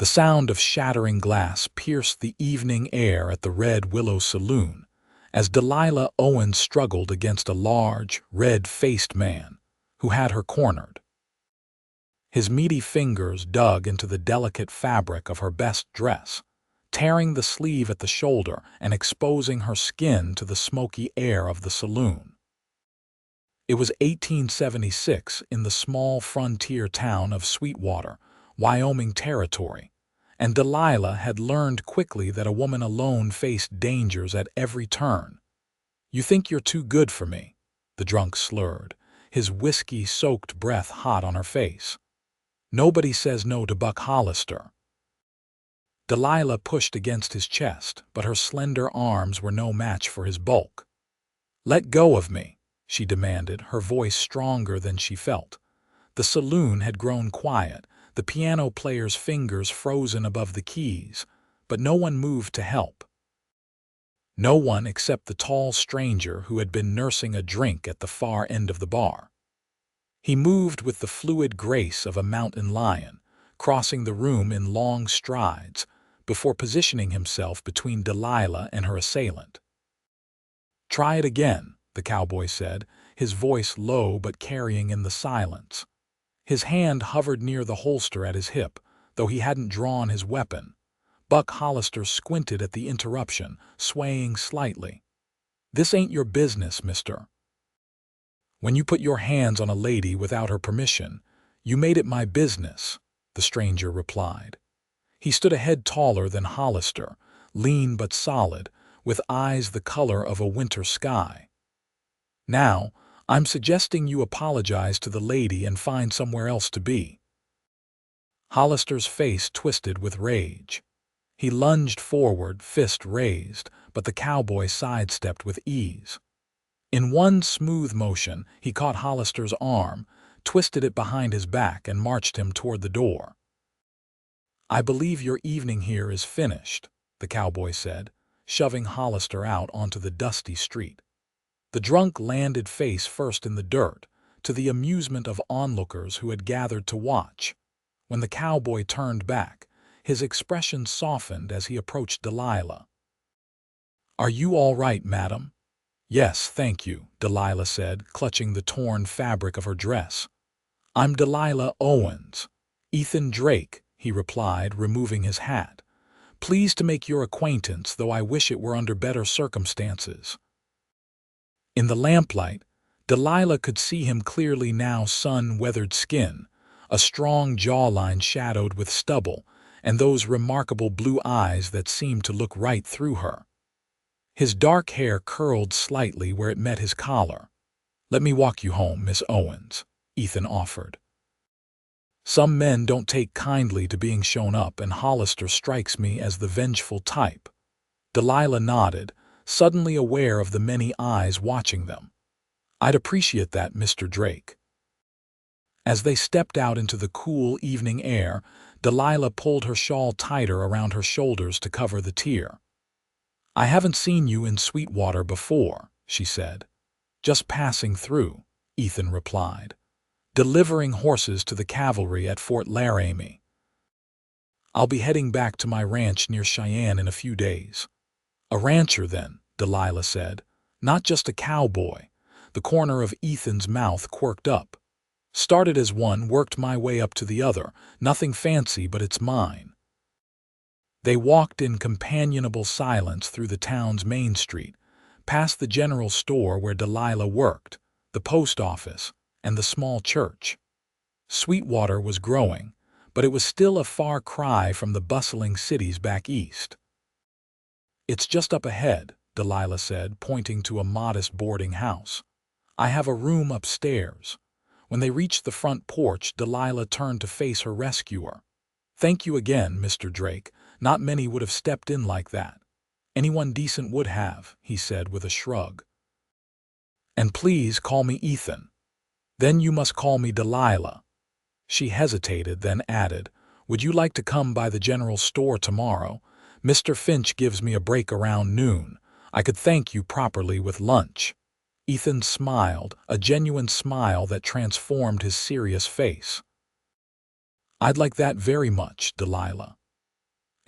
The sound of shattering glass pierced the evening air at the Red Willow Saloon as Delilah Owens struggled against a large, red-faced man who had her cornered. His meaty fingers dug into the delicate fabric of her best dress, tearing the sleeve at the shoulder and exposing her skin to the smoky air of the saloon. It was 1876 in the small frontier town of Sweetwater, Wyoming Territory, and Delilah had learned quickly that a woman alone faced dangers at every turn. "You think you're too good for me," the drunk slurred, his whiskey-soaked breath hot on her face. "Nobody says no to Buck Hollister." Delilah pushed against his chest, but her slender arms were no match for his bulk. "Let go of me," she demanded, her voice stronger than she felt. The saloon had grown quiet, the piano player's fingers frozen above the keys, but no one moved to help. No one except the tall stranger who had been nursing a drink at the far end of the bar. He moved with the fluid grace of a mountain lion, crossing the room in long strides before positioning himself between Delilah and her assailant. "Try it again," the cowboy said, his voice low but carrying in the silence. His hand hovered near the holster at his hip, though he hadn't drawn his weapon. Buck Hollister squinted at the interruption, swaying slightly. "This ain't your business, mister. When you put your hands on a lady without her permission, you made it my business," the stranger replied. He stood a head taller than Hollister, lean but solid, with eyes the color of a winter sky. "Now, I'm suggesting you apologize to the lady and find somewhere else to be." Hollister's face twisted with rage. He lunged forward, fist raised, but the cowboy sidestepped with ease. In one smooth motion, he caught Hollister's arm, twisted it behind his back, and marched him toward the door. "I believe your evening here is finished," the cowboy said, shoving Hollister out onto the dusty street. The drunk landed face first in the dirt, to the amusement of onlookers who had gathered to watch. When the cowboy turned back, his expression softened as he approached Delilah. "Are you all right, madam?" "Yes, thank you," Delilah said, clutching the torn fabric of her dress. "I'm Delilah Owens." "Ethan Drake," he replied, removing his hat. "Pleased to make your acquaintance, though I wish it were under better circumstances." In the lamplight, Delilah could see him clearly now, sun-weathered skin, a strong jawline shadowed with stubble, and those remarkable blue eyes that seemed to look right through her. His dark hair curled slightly where it met his collar. "Let me walk you home, Miss Owens," Ethan offered. "Some men don't take kindly to being shown up, and Hollister strikes me as the vengeful type." Delilah nodded, suddenly aware of the many eyes watching them. "I'd appreciate that, Mr. Drake." As they stepped out into the cool evening air, Delilah pulled her shawl tighter around her shoulders to cover the tear. "I haven't seen you in Sweetwater before," she said. "Just passing through," Ethan replied. "Delivering horses to the cavalry at Fort Laramie. I'll be heading back to my ranch near Cheyenne in a few days." "A rancher, then," Delilah said. "Not just a cowboy." The corner of Ethan's mouth quirked up. "Started as one, worked my way up to the other. Nothing fancy, but it's mine." They walked in companionable silence through the town's main street, past the general store where Delilah worked, the post office, and the small church. Sweetwater was growing, but it was still a far cry from the bustling cities back east. "It's just up ahead," Delilah said, pointing to a modest boarding house. "I have a room upstairs." When they reached the front porch, Delilah turned to face her rescuer. "Thank you again, Mr. Drake. Not many would have stepped in like that." "Anyone decent would have," he said with a shrug. "And please call me Ethan." "Then you must call me Delilah." She hesitated, then added, "Would you like to come by the general store tomorrow? Mr. Finch gives me a break around noon. I could thank you properly with lunch." Ethan smiled, a genuine smile that transformed his serious face. "I'd like that very much, Delilah."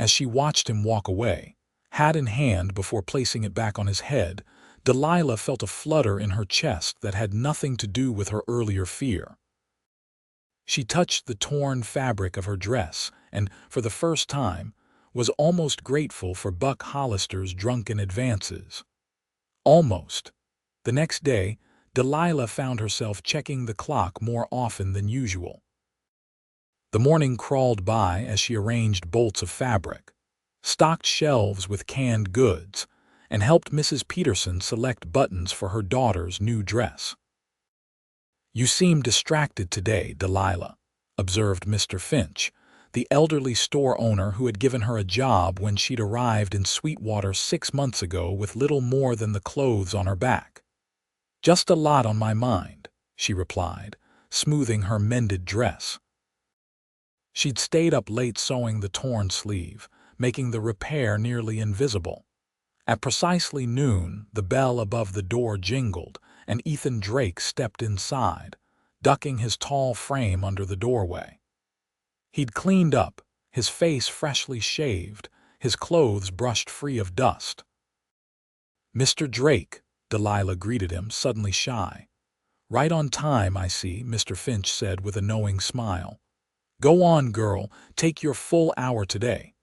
As she watched him walk away, hat in hand before placing it back on his head, Delilah felt a flutter in her chest that had nothing to do with her earlier fear. She touched the torn fabric of her dress and, for the first time, was almost grateful for Buck Hollister's drunken advances. Almost. The next day, Delilah found herself checking the clock more often than usual. The morning crawled by as she arranged bolts of fabric, stocked shelves with canned goods, and helped Mrs. Peterson select buttons for her daughter's new dress. "You seem distracted today, Delilah," observed Mr. Finch, the elderly store owner who had given her a job when she'd arrived in Sweetwater 6 months ago with little more than the clothes on her back. "Just a lot on my mind," she replied, smoothing her mended dress. She'd stayed up late sewing the torn sleeve, making the repair nearly invisible. At precisely noon, the bell above the door jingled, and Ethan Drake stepped inside, ducking his tall frame under the doorway. He'd cleaned up, his face freshly shaved, his clothes brushed free of dust. "Mr. Drake," Delilah greeted him, suddenly shy. "Right on time, I see," Mr. Finch said with a knowing smile. "Go on, girl, take your full hour today."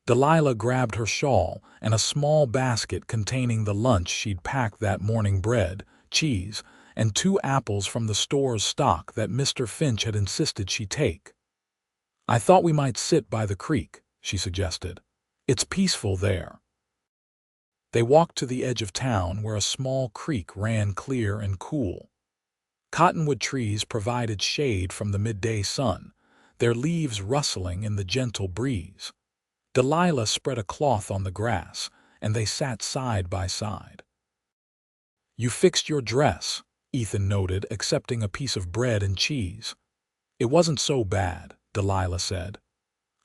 Delilah grabbed her shawl and a small basket containing the lunch she'd packed that morning: bread, cheese, and 2 apples from the store's stock that Mr. Finch had insisted she take. "I thought we might sit by the creek," she suggested. "It's peaceful there." They walked to the edge of town where a small creek ran clear and cool. Cottonwood trees provided shade from the midday sun, their leaves rustling in the gentle breeze. Delilah spread a cloth on the grass, and they sat side by side. "You fixed your dress," Ethan noted, accepting a piece of bread and cheese. "It wasn't so bad," Delilah said.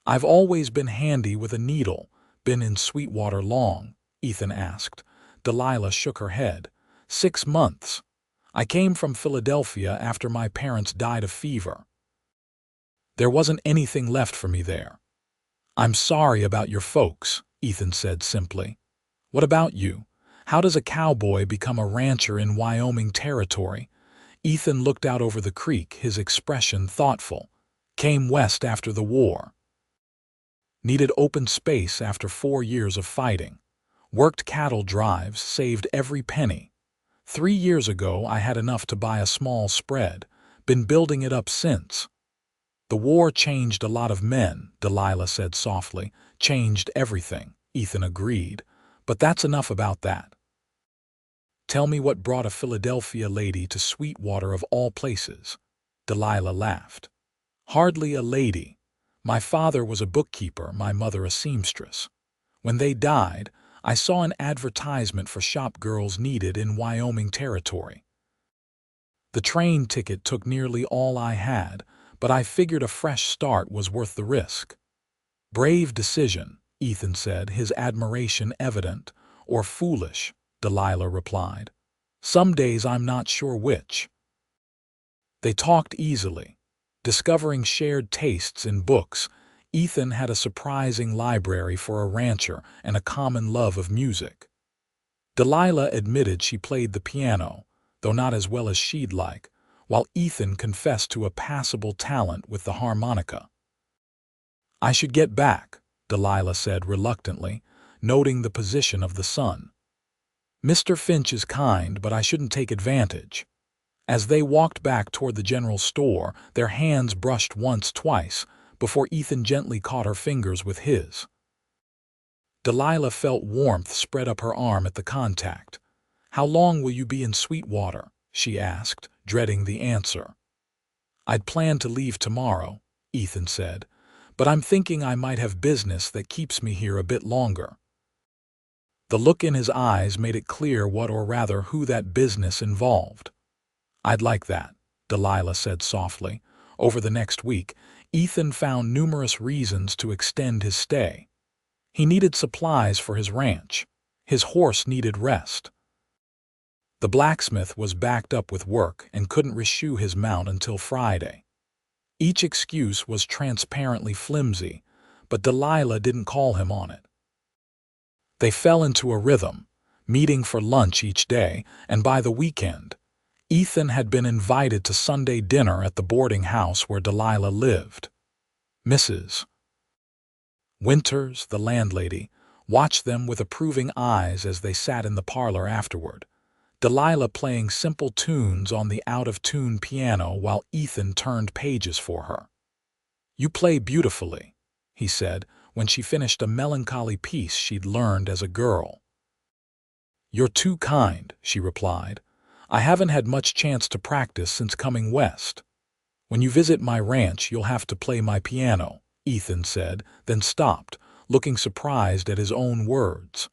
"I've always been handy with a needle." "Been in Sweetwater long?" Ethan asked. Delilah shook her head. 6 months. I came from Philadelphia after my parents died of fever. There wasn't anything left for me there." "I'm sorry about your folks," Ethan said simply. "What about you? How does a cowboy become a rancher in Wyoming territory?" Ethan looked out over the creek, his expression thoughtful. "Came west after the war. Needed open space after 4 years of fighting. Worked cattle drives, saved every penny. 3 years ago I had enough to buy a small spread. Been building it up since." "The war changed a lot of men," Delilah said softly. "Changed everything," Ethan agreed. "But that's enough about that. Tell me what brought a Philadelphia lady to Sweetwater of all places." Delilah laughed. "Hardly a lady. My father was a bookkeeper, my mother a seamstress. When they died, I saw an advertisement for shop girls needed in Wyoming territory. The train ticket took nearly all I had, but I figured a fresh start was worth the risk." "Brave decision," Ethan said, his admiration evident. "Or foolish," Delilah replied. "Some days I'm not sure which." They talked easily, discovering shared tastes in books. Ethan had a surprising library for a rancher and a common love of music. Delilah admitted she played the piano, though not as well as she'd like, while Ethan confessed to a passable talent with the harmonica. "I should get back," Delilah said reluctantly, noting the position of the sun. "Mr. Finch is kind, but I shouldn't take advantage." As they walked back toward the general store, their hands brushed once, twice, before Ethan gently caught her fingers with his. Delilah felt warmth spread up her arm at the contact. "How long will you be in Sweetwater?" she asked, dreading the answer. "I'd planned to leave tomorrow," Ethan said, "but I'm thinking I might have business that keeps me here a bit longer." The look in his eyes made it clear what, or rather who, that business involved. "I'd like that," Delilah said softly. Over the next week, Ethan found numerous reasons to extend his stay. He needed supplies for his ranch. His horse needed rest. The blacksmith was backed up with work and couldn't reshoe his mount until Friday. Each excuse was transparently flimsy, but Delilah didn't call him on it. They fell into a rhythm, meeting for lunch each day, and by the weekend, Ethan had been invited to Sunday dinner at the boarding house where Delilah lived. Mrs. Winters, the landlady, watched them with approving eyes as they sat in the parlor afterward, Delilah playing simple tunes on the out-of-tune piano while Ethan turned pages for her. "You play beautifully," he said when she finished a melancholy piece she'd learned as a girl. "You're too kind," she replied. "I haven't had much chance to practice since coming west. When you visit my ranch, you'll have to play my piano," Ethan said, then stopped, looking surprised at his own words.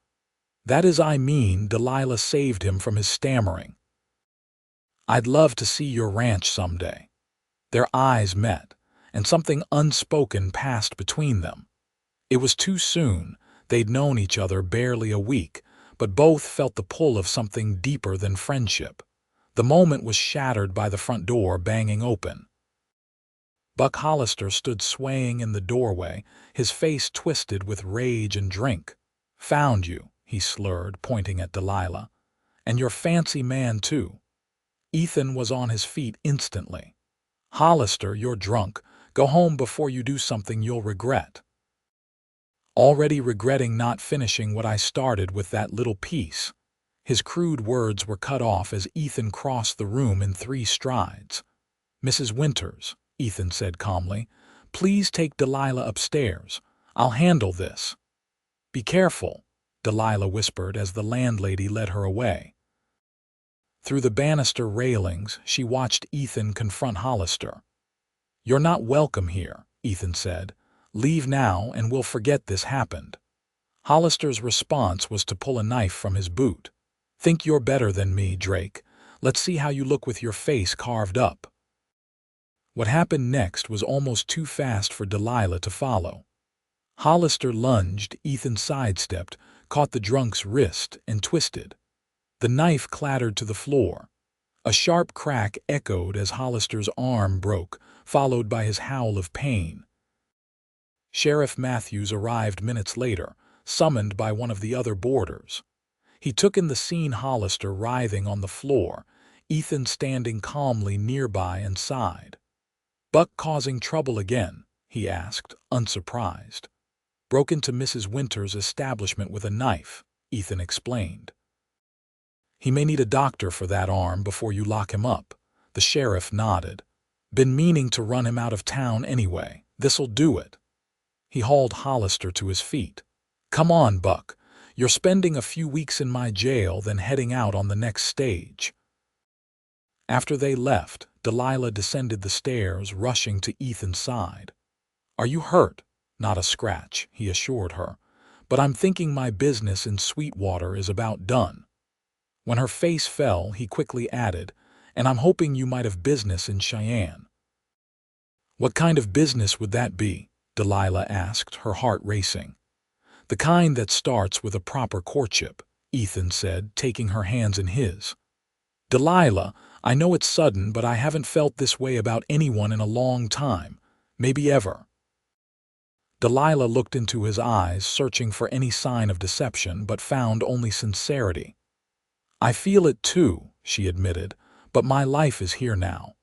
"That is, I mean," Delilah saved him from his stammering. "I'd love to see your ranch someday." Their eyes met, and something unspoken passed between them. It was too soon. They'd known each other barely a week, but both felt the pull of something deeper than friendship. The moment was shattered by the front door banging open. Buck Hollister stood swaying in the doorway, his face twisted with rage and drink. "Found you," he slurred, pointing at Delilah. "And your fancy man, too." Ethan was on his feet instantly. "Hollister, you're drunk. Go home before you do something you'll regret." "Already regretting not finishing what I started with that little piece." His crude words were cut off as Ethan crossed the room in 3 strides. "Mrs. Winters," Ethan said calmly, "please take Delilah upstairs. I'll handle this." "Be careful," Delilah whispered as the landlady led her away. Through the banister railings, she watched Ethan confront Hollister. "You're not welcome here," Ethan said. "Leave now and we'll forget this happened." Hollister's response was to pull a knife from his boot. "Think you're better than me, Drake. Let's see how you look with your face carved up." What happened next was almost too fast for Delilah to follow. Hollister lunged, Ethan sidestepped, caught the drunk's wrist, and twisted. The knife clattered to the floor. A sharp crack echoed as Hollister's arm broke, followed by his howl of pain. Sheriff Matthews arrived minutes later, summoned by one of the other boarders. He took in the scene, Hollister writhing on the floor, Ethan standing calmly nearby, and sighed. "Buck causing trouble again?" he asked, unsurprised. "Broke into Mrs. Winters' establishment with a knife," Ethan explained. "He may need a doctor for that arm before you lock him up." The sheriff nodded. "Been meaning to run him out of town anyway. This'll do it." He hauled Hollister to his feet. "Come on, Buck. You're spending a few weeks in my jail, then heading out on the next stage." After they left, Delilah descended the stairs, rushing to Ethan's side. "Are you hurt?" "Not a scratch," he assured her. "But I'm thinking my business in Sweetwater is about done." When her face fell, he quickly added, "And I'm hoping you might have business in Cheyenne." "What kind of business would that be?" Delilah asked, her heart racing. "The kind that starts with a proper courtship," Ethan said, taking her hands in his. "Delilah, I know it's sudden, but I haven't felt this way about anyone in a long time, maybe ever." Delilah looked into his eyes, searching for any sign of deception, but found only sincerity. "I feel it too," she admitted, "but my life is here now."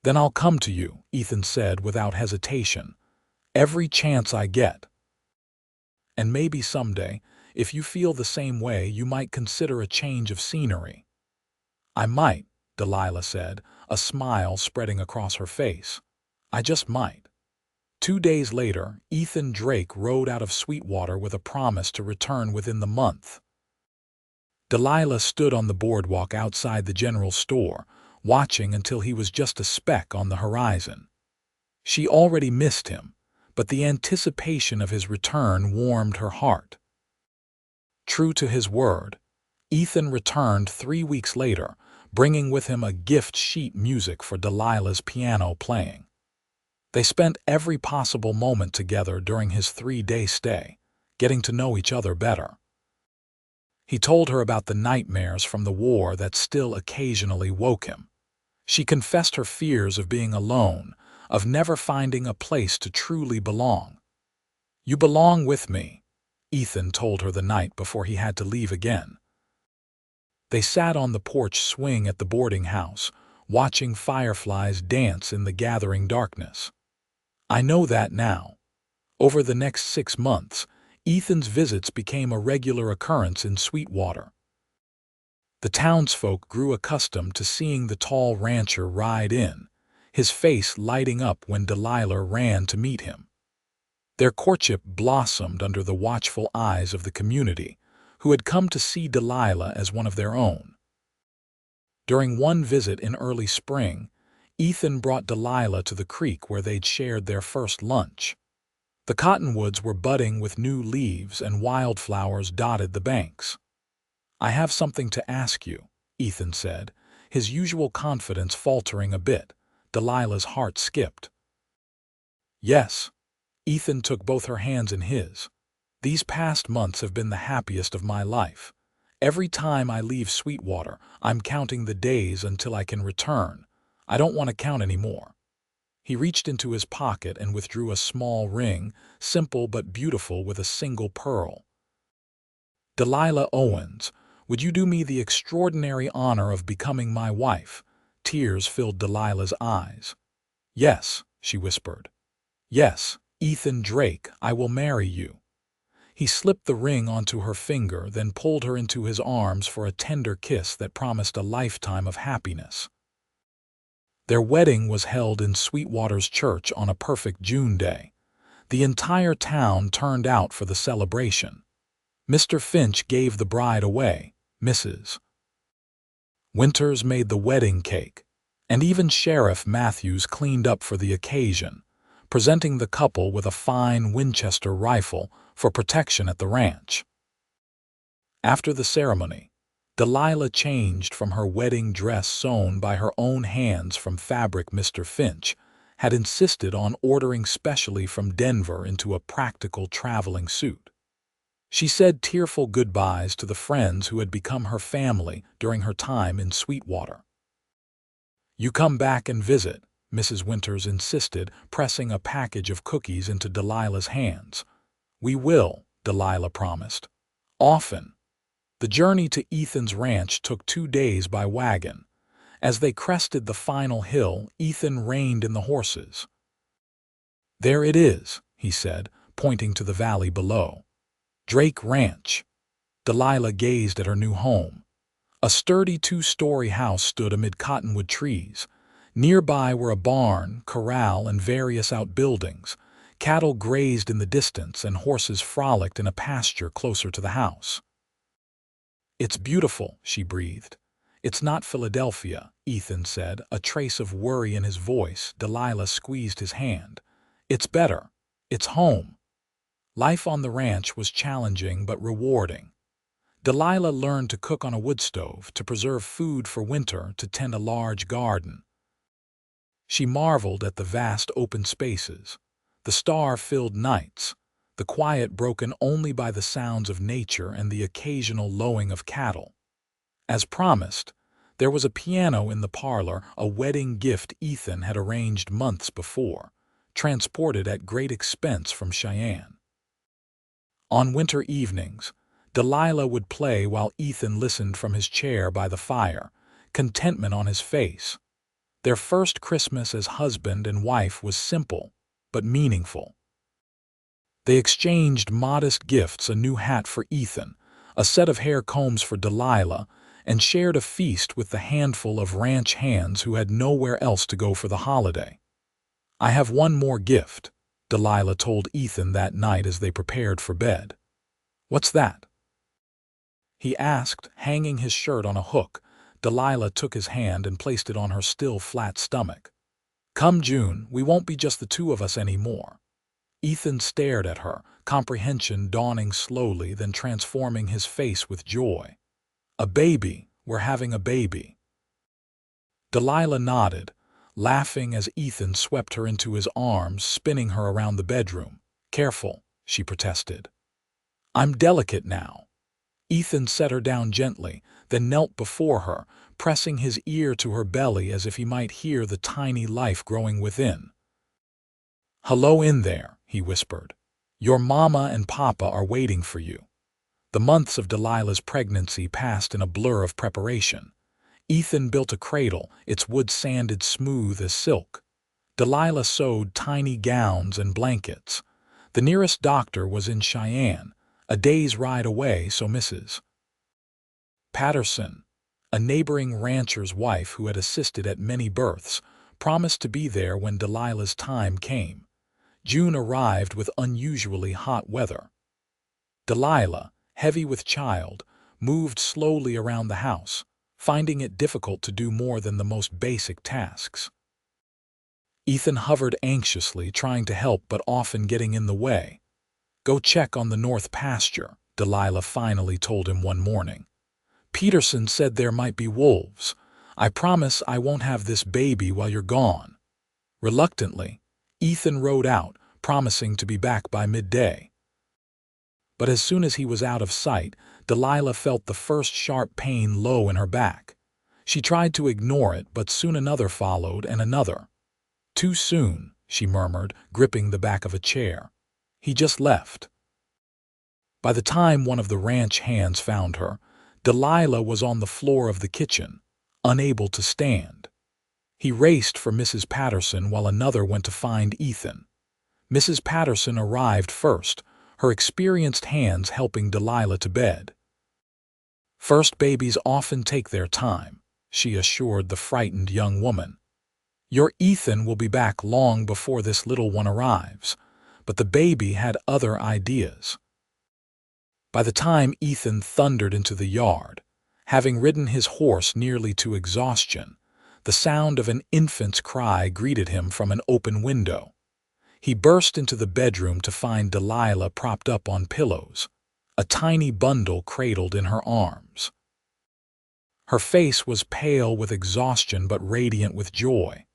"Then I'll come to you," Ethan said without hesitation. "Every chance I get. And maybe someday, if you feel the same way, you might consider a change of scenery." "I might," Delilah said, a smile spreading across her face. "I just might." 2 days later, Ethan Drake rode out of Sweetwater with a promise to return within the month. Delilah stood on the boardwalk outside the general store, watching until he was just a speck on the horizon. She already missed him, but the anticipation of his return warmed her heart. True to his word, Ethan returned 3 weeks later, bringing with him a gift sheet music for Delilah's piano playing. They spent every possible moment together during his 3-day stay, getting to know each other better. He told her about the nightmares from the war that still occasionally woke him. She confessed her fears of being alone, of never finding a place to truly belong. You belong with me, Ethan told her the night before he had to leave again. They sat on the porch swing at the boarding house, watching fireflies dance in the gathering darkness. I know that now. Over the next 6 months, Ethan's visits became a regular occurrence in Sweetwater. The townsfolk grew accustomed to seeing the tall rancher ride in, his face lighting up when Delilah ran to meet him. Their courtship blossomed under the watchful eyes of the community, who had come to see Delilah as one of their own. During one visit in early spring, Ethan brought Delilah to the creek where they'd shared their first lunch. The cottonwoods were budding with new leaves and wildflowers dotted the banks. "I have something to ask you," Ethan said, his usual confidence faltering a bit. Delilah's heart skipped. "Yes." Ethan took both her hands in his. "These past months have been the happiest of my life. Every time I leave Sweetwater, I'm counting the days until I can return. I don't want to count anymore." He reached into his pocket and withdrew a small ring, simple but beautiful with a single pearl. "Delilah Owens, would you do me the extraordinary honor of becoming my wife?" Tears filled Delilah's eyes. "Yes," she whispered. "Yes, Ethan Drake, I will marry you." He slipped the ring onto her finger, then pulled her into his arms for a tender kiss that promised a lifetime of happiness. Their wedding was held in Sweetwater's church on a perfect June day. The entire town turned out for the celebration. Mr. Finch gave the bride away, Mrs. Winters made the wedding cake, and even Sheriff Matthews cleaned up for the occasion, presenting the couple with a fine Winchester rifle for protection at the ranch. After the ceremony, Delilah changed from her wedding dress sewn by her own hands from fabric Mr. Finch had insisted on ordering specially from Denver into a practical traveling suit. She said tearful goodbyes to the friends who had become her family during her time in Sweetwater. "You come back and visit," Mrs. Winters insisted, pressing a package of cookies into Delilah's hands. "We will," Delilah promised. "Often." The journey to Ethan's ranch took 2 days by wagon. As they crested the final hill, Ethan reined in the horses. "There it is," he said, pointing to the valley below. "Drake Ranch." Delilah gazed at her new home. A sturdy 2-story house stood amid cottonwood trees. Nearby were a barn, corral, and various outbuildings. Cattle grazed in the distance, and horses frolicked in a pasture closer to the house. "It's beautiful," she breathed. "It's not Philadelphia," Ethan said, a trace of worry in his voice. Delilah squeezed his hand. "It's better. It's home." Life on the ranch was challenging but rewarding. Delilah learned to cook on a wood stove, to preserve food for winter, to tend a large garden. She marveled at the vast open spaces, the star-filled nights, the quiet broken only by the sounds of nature and the occasional lowing of cattle. As promised, there was a piano in the parlor, a wedding gift Ethan had arranged months before, transported at great expense from Cheyenne. On winter evenings, Delilah would play while Ethan listened from his chair by the fire, contentment on his face. Their first Christmas as husband and wife was simple, but meaningful. They exchanged modest gifts, a new hat for Ethan, a set of hair combs for Delilah, and shared a feast with the handful of ranch hands who had nowhere else to go for the holiday. "I have one more gift," Delilah told Ethan that night as they prepared for bed. "What's that?" he asked, hanging his shirt on a hook. Delilah took his hand and placed it on her still flat stomach. "Come June, we won't be just the 2 of us anymore." Ethan stared at her, comprehension dawning slowly, then transforming his face with joy. "A baby. We're having a baby." Delilah nodded, laughing as Ethan swept her into his arms, spinning her around the bedroom. "Careful," she protested. "I'm delicate now." Ethan set her down gently, then knelt before her, pressing his ear to her belly as if he might hear the tiny life growing within. "Hello in there," he whispered. Your mama and papa are waiting for you." The months of Delilah's pregnancy passed in a blur of preparation. Ethan built a cradle, its wood sanded smooth as silk. Delilah sewed tiny gowns and blankets. The nearest doctor was in Cheyenne, a day's ride away, so Mrs. Patterson, a neighboring rancher's wife who had assisted at many births, promised to be there when Delilah's time came. June arrived with unusually hot weather. Delilah, heavy with child, moved slowly around the house, finding it difficult to do more than the most basic tasks. Ethan hovered anxiously, trying to help but often getting in the way. "Go check on the north pasture," Delilah finally told him one morning. "Peterson said there might be wolves. I promise I won't have this baby while you're gone." Reluctantly, Ethan rode out, promising to be back by midday. But as soon as he was out of sight, Delilah felt the first sharp pain low in her back. She tried to ignore it, but soon another followed and another. "Too soon," she murmured, gripping the back of a chair. "He just left." By the time one of the ranch hands found her, Delilah was on the floor of the kitchen, unable to stand. He raced for Mrs. Patterson while another went to find Ethan. Mrs. Patterson arrived first, her experienced hands helping Delilah to bed. "First babies often take their time," she assured the frightened young woman. "Your Ethan will be back long before this little one arrives." But the baby had other ideas. By the time Ethan thundered into the yard, having ridden his horse nearly to exhaustion, the sound of an infant's cry greeted him from an open window. He burst into the bedroom to find Delilah propped up on pillows, a tiny bundle cradled in her arms. Her face was pale with exhaustion but radiant with joy.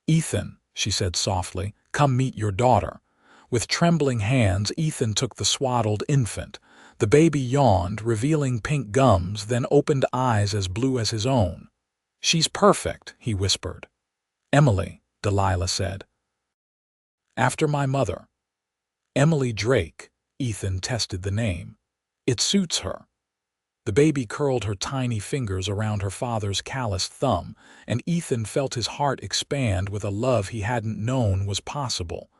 "Ethan," she said softly, "come meet your daughter." With trembling hands, Ethan took the swaddled infant. The baby yawned, revealing pink gums, then opened eyes as blue as his own. "She's perfect," he whispered. "Emily," Delilah said. "After my mother." "Emily Drake," Ethan tested the name. "It suits her." The baby curled her tiny fingers around her father's calloused thumb, and Ethan felt his heart expand with a love he hadn't known was possible.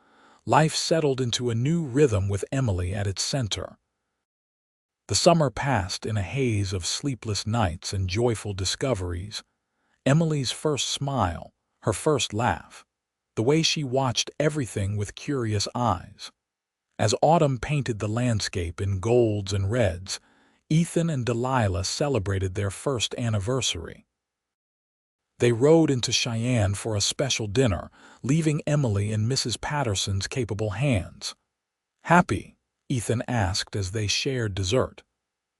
Life settled into a new rhythm with Emily at its center. The summer passed in a haze of sleepless nights and joyful discoveries. Emily's first smile, her first laugh, the way she watched everything with curious eyes. As autumn painted the landscape in golds and reds, Ethan and Delilah celebrated their first anniversary. They rode into Cheyenne for a special dinner, leaving Emily in Mrs. Patterson's capable hands. "Happy?" Ethan asked as they shared dessert.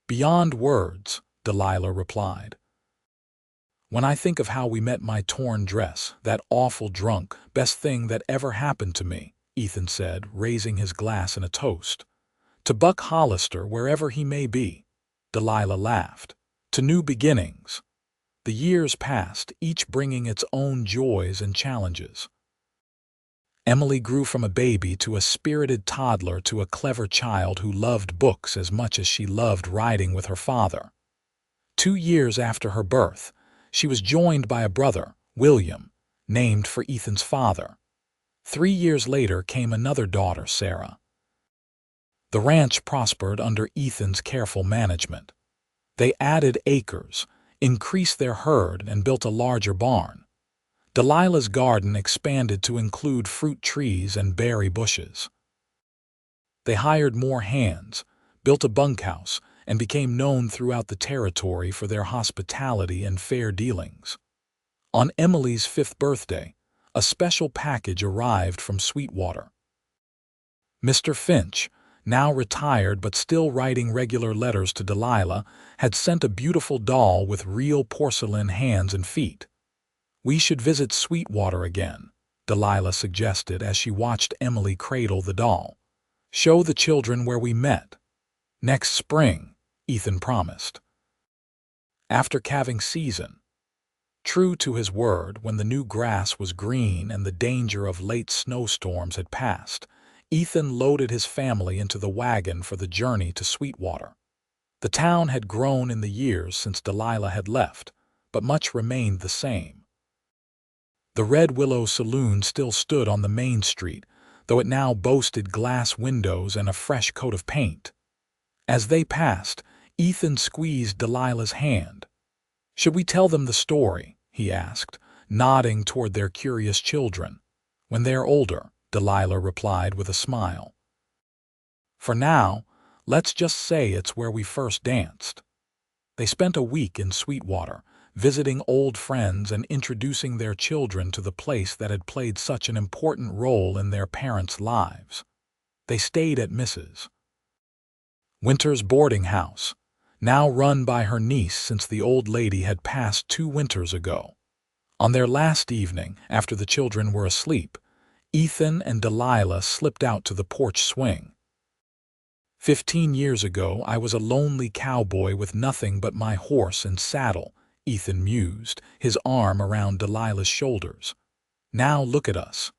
"Beyond words," Delilah replied. "When I think of how we met my torn dress, that awful drunk, best thing that ever happened to me," Ethan said, raising his glass in a toast. "To Buck Hollister, wherever he may be." Delilah laughed. "To new beginnings." The years passed, each bringing its own joys and challenges. Emily grew from a baby to a spirited toddler to a clever child who loved books as much as she loved riding with her father. 2 years after her birth, she was joined by a brother, William, named for Ethan's father. 3 years later came another daughter, Sarah. The ranch prospered under Ethan's careful management. They added acres, increased their herd, and built a larger barn. Delilah's garden expanded to include fruit trees and berry bushes. They hired more hands, built a bunkhouse, and became known throughout the territory for their hospitality and fair dealings. On Emily's 5th birthday, a special package arrived from Sweetwater. Mr. Finch, now retired but still writing regular letters to Delilah, had sent a beautiful doll with real porcelain hands and feet. "We should visit Sweetwater again," Delilah suggested as she watched Emily cradle the doll. "Show the children where we met." "Next spring," Ethan promised. After calving season, true to his word, when the new grass was green and the danger of late snowstorms had passed, Ethan loaded his family into the wagon for the journey to Sweetwater. The town had grown in the years since Delilah had left, but much remained the same. The Red Willow Saloon still stood on the main street, though it now boasted glass windows and a fresh coat of paint. As they passed, Ethan squeezed Delilah's hand. "Should we tell them the story?" he asked, nodding toward their curious children. "When they're older," Delilah replied with a smile. "For now, let's just say it's where we first danced." They spent a week in Sweetwater, visiting old friends and introducing their children to the place that had played such an important role in their parents' lives. They stayed at Mrs. Winter's boarding house, now run by her niece since the old lady had passed 2 winters ago. On their last evening, after the children were asleep, Ethan and Delilah slipped out to the porch swing. 15 years ago, I was a lonely cowboy with nothing but my horse and saddle," Ethan mused, his arm around Delilah's shoulders. "Now look at us."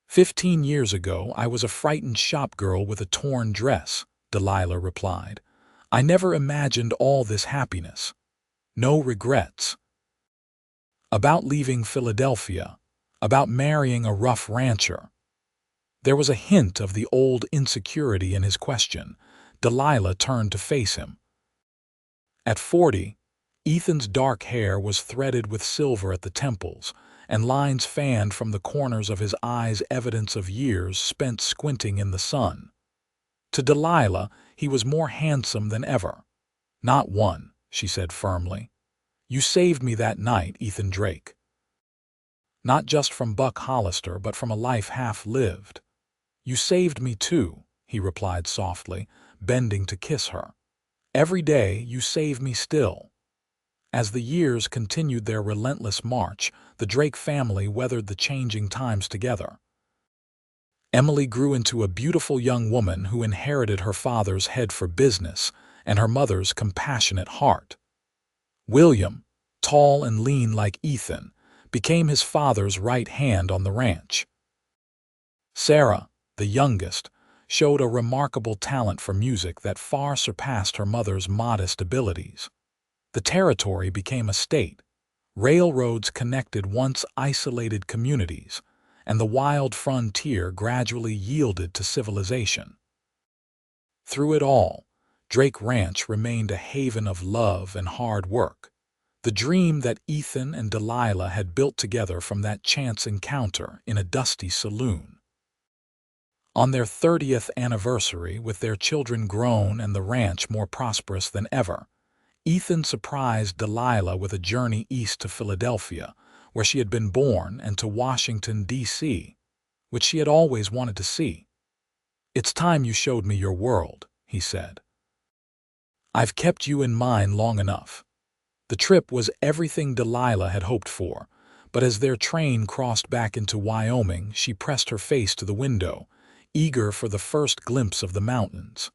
15 years ago, I was a frightened shop girl with a torn dress," Delilah replied. "I never imagined all this happiness. No regrets. About leaving Philadelphia, about marrying a rough rancher." There was a hint of the old insecurity in his question. Delilah turned to face him. At 40, Ethan's dark hair was threaded with silver at the temples, and lines fanned from the corners of his eyes, evidence of years spent squinting in the sun. To Delilah, he was more handsome than ever. "Not one," she said firmly. "You saved me that night, Ethan Drake. Not just from Buck Hollister, but from a life half lived." "You saved me too," he replied softly, bending to kiss her. "Every day you save me still." As the years continued their relentless march, the Drake family weathered the changing times together. Emily grew into a beautiful young woman who inherited her father's head for business and her mother's compassionate heart. William, tall and lean like Ethan, became his father's right hand on the ranch. Sarah, the youngest, showed a remarkable talent for music that far surpassed her mother's modest abilities. The territory became a state. Railroads connected once isolated communities, and the wild frontier gradually yielded to civilization. Through it all, Drake Ranch remained a haven of love and hard work, the dream that Ethan and Delilah had built together from that chance encounter in a dusty saloon. On their 30th anniversary, with their children grown and the ranch more prosperous than ever, Ethan surprised Delilah with a journey east to Philadelphia, where she had been born, and to Washington, D.C., which she had always wanted to see. "It's time you showed me your world," he said. "I've kept you in mind long enough." The trip was everything Delilah had hoped for, but as their train crossed back into Wyoming, she pressed her face to the window, eager for the first glimpse of the mountains.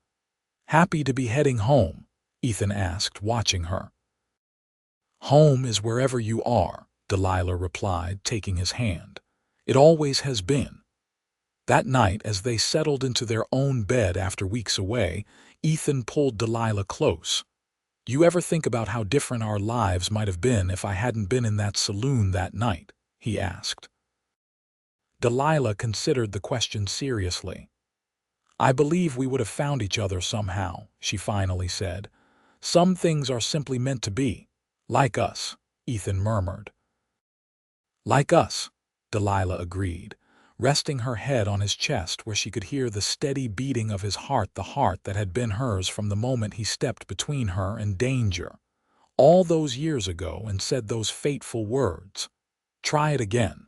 "Happy to be heading home?" Ethan asked, watching her. "Home is wherever you are," Delilah replied, taking his hand. "It always has been." That night, as they settled into their own bed after weeks away, Ethan pulled Delilah close. "You ever think about how different our lives might have been if I hadn't been in that saloon that night?" he asked. Delilah considered the question seriously. "I believe we would have found each other somehow," she finally said. "Some things are simply meant to be. Like us," Ethan murmured. "Like us," Delilah agreed, resting her head on his chest where she could hear the steady beating of his heart, the heart that had been hers from the moment he stepped between her and danger, all those years ago, and said those fateful words, "Try it again."